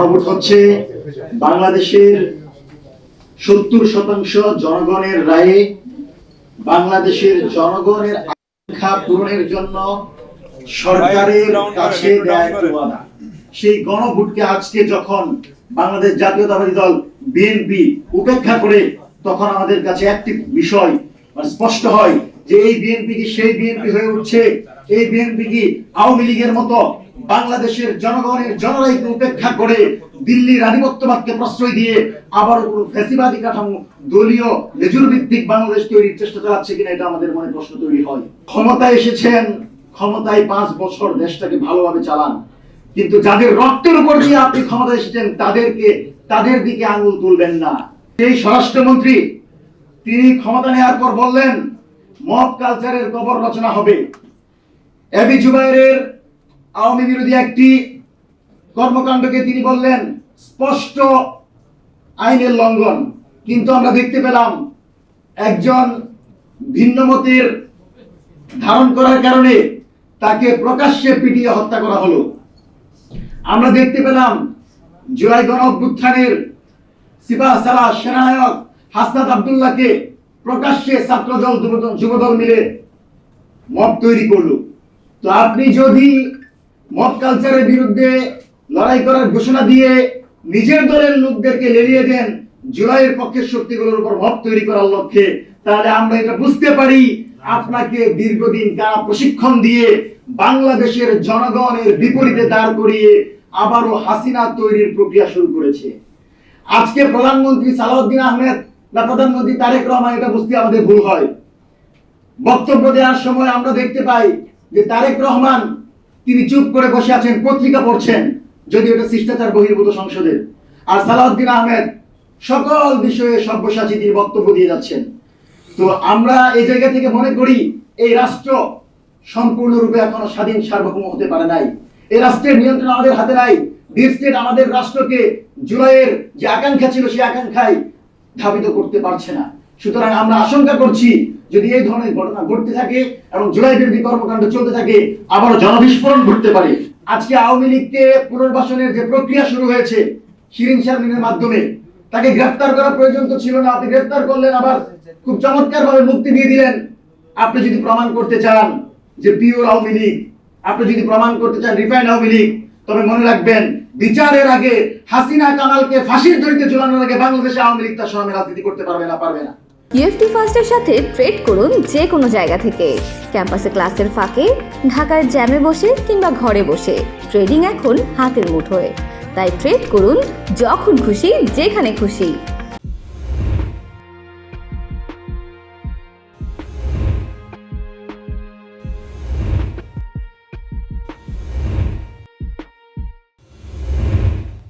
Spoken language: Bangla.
গণভোট হচ্ছে বাংলাদেশের 70% জনগণের রায়ে বাংলাদেশের জনগণের আকাঙ্ক্ষা পূরণের জন্য সরকারের কাছে দেয়া একটি ওয়াদা। সেই গণভোটকে আজকে যখন বাংলাদেশ জাতীয়তাবাদী দল বিএনপি উপেক্ষা করে, তখন আমাদের কাছে একটি বিষয় স্পষ্ট হয় যে এই বিএনপি কি সেই বিএনপি হয়ে উঠছে? এই বিএনপি কি আওয়ামী লীগের মতো বাংলাদেশের জনগণের জনরাইকে উপেক্ষা করে দিল্লির আধিপত্যবাদকে প্রশ্রয় দিয়ে আবার ফ্যাসিবাদী কাঠামো, দলীয় লেজুর ভিত্তিক বাংলাদেশ তৈরির চেষ্টা চালাচ্ছে কিনা, এটা আমাদের মনে প্রশ্ন তৈরি হয়। ক্ষমতায় এসেছেন, ক্ষমতায় 5 বছর দেশটাকে ভালোভাবে চালান, কিন্তু যাদের রক্তের উপর দিয়ে আপনি ক্ষমতায় এসেছেন তাদের দিকে আঙুল তুলবেন না। এই স্বরাষ্ট্রমন্ত্রী তিনি ক্ষমতা নেওয়ার পর বললেন মব কালচারের কবর রচনা হবে। এবি জুবায়েরের আওয়ামী বিরোধী একটি কর্মকাণ্ডকে তিনি বললেন স্পষ্ট আইনের লঙ্ঘন। কিন্তু আমরা দেখতে পেলাম একজন ভিন্ন মতের ধারণ করার কারণে তাকে প্রকাশ্যে পিটিয়ে হত্যা করা হলো। আমরা দেখতে পেলাম জুলাই গণ অভ্যুত্থানের সিপাহ সালাহ সেনানায়ক হাসনাত আব্দুল্লাহকে প্রকাশ্যে ছাত্রদল যুবদল মিলে মব তৈরি করলো। তো আপনি যদি মব কালচারের বিরুদ্ধে লড়াই করার ঘোষণা দিয়ে নিজের দলের লোকদেরকে লেলিয়ে দেন জুলাইয়ের পক্ষের শক্তিগুলোর উপর মব তৈরি করার লক্ষ্যে, তাহলে আমরা এটা বুঝতে পারি আপনাকে দীর্ঘদিন কারা প্রশিক্ষণ দিয়ে বাংলাদেশের জনগণের বিপরীতে দাঁড় করিয়ে আবারও হাসিনা তৈরির প্রক্রিয়া শুরু করেছে। আজকে প্রধানমন্ত্রী সালাউদ্দিন আহমেদ বা প্রধানমন্ত্রী তারেক রহমান, এটা বুঝতে আমাদের ভুল হয়। বক্তব্য দেওয়ার সময় আমরা দেখতে পাই যে তারেক রহমান তিনি চুপ করে বসে আছেন, পত্রিকা পড়ছেন, যদি এটা শিষ্টাচার বহির্ভূত সংসদের। আর সালাউদ্দিন আহমেদ সকল বিষয়ে সব্যসাচী তিনি বক্তব্য দিয়ে যাচ্ছেন। তো আমরা এই জায়গা থেকে মনে করি এই রাষ্ট্র সম্পূর্ণরূপে এখনো স্বাধীন সার্বভৌম হতে পারে নাই। এই রাষ্ট্রের নিয়ন্ত্রণ আমাদের হাতে নাই। ডিপ স্টেট আমাদের রাষ্ট্রকে জুলাইয়ের যে আকাঙ্ক্ষা ছিল সেই আকাঙ্ক্ষায় ধাবিত করতে পারছে না। সুতরাং আমরা আশঙ্কা করছি যদি এই ধরনের ঘটনা ঘটতে থাকে এবং জুলাই বিরোধী কর্মকাণ্ড চলতে থাকে, আবার জনবিস্ফোরণ ঘটতে পারে। আজকে আওয়ামী লীগকে পুনর্বাসনের যে প্রক্রিয়া শুরু হয়েছে শিরিন শারমিনের মাধ্যমে, তাকে গ্রেফতার করার প্রয়োজন তো ছিল না। আপনি গ্রেফতার করলেন, আবার খুব চমৎকার ভাবে মুক্তি দিয়ে দিলেন। আপনি যদি প্রমাণ করতে চান যে পিওর আওয়ামী লীগ, আপনি যদি প্রমাণ করতে চান রিফাইন্ড আওয়ামী লীগ, তবে মনে রাখবেন বিচারের আগে হাসিনা কামালকে ফাঁসির দড়িতে ঝুলানোর আগে বাংলাদেশে আওয়ামী লীগ তার সঙ্গে রাজনীতি করতে পারবে না। ইউএফটি ফার্স্টের সাথে ট্রেড করুন যে কোনো জায়গা থেকে। ক্যাম্পাসে ক্লাসের ফাঁকে, ঢাকার জ্যামে বসে কিংবা ঘরে বসে, ট্রেডিং এখন হাতের মুঠোয়। তাই ট্রেড করুন যখন খুশি, যেখানে খুশি।